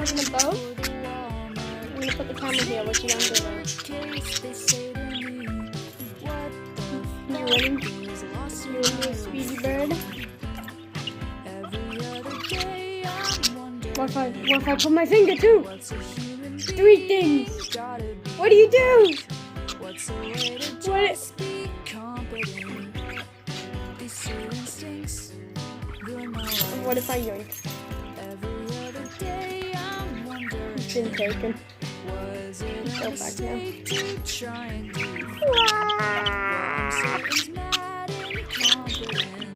having a boat. I'm gonna put the camera here, which is under there. You're running. You're a speedy bird. What if I put my finger too? 3 things. What do you do? What if I yoink? It's been taken. Go back now.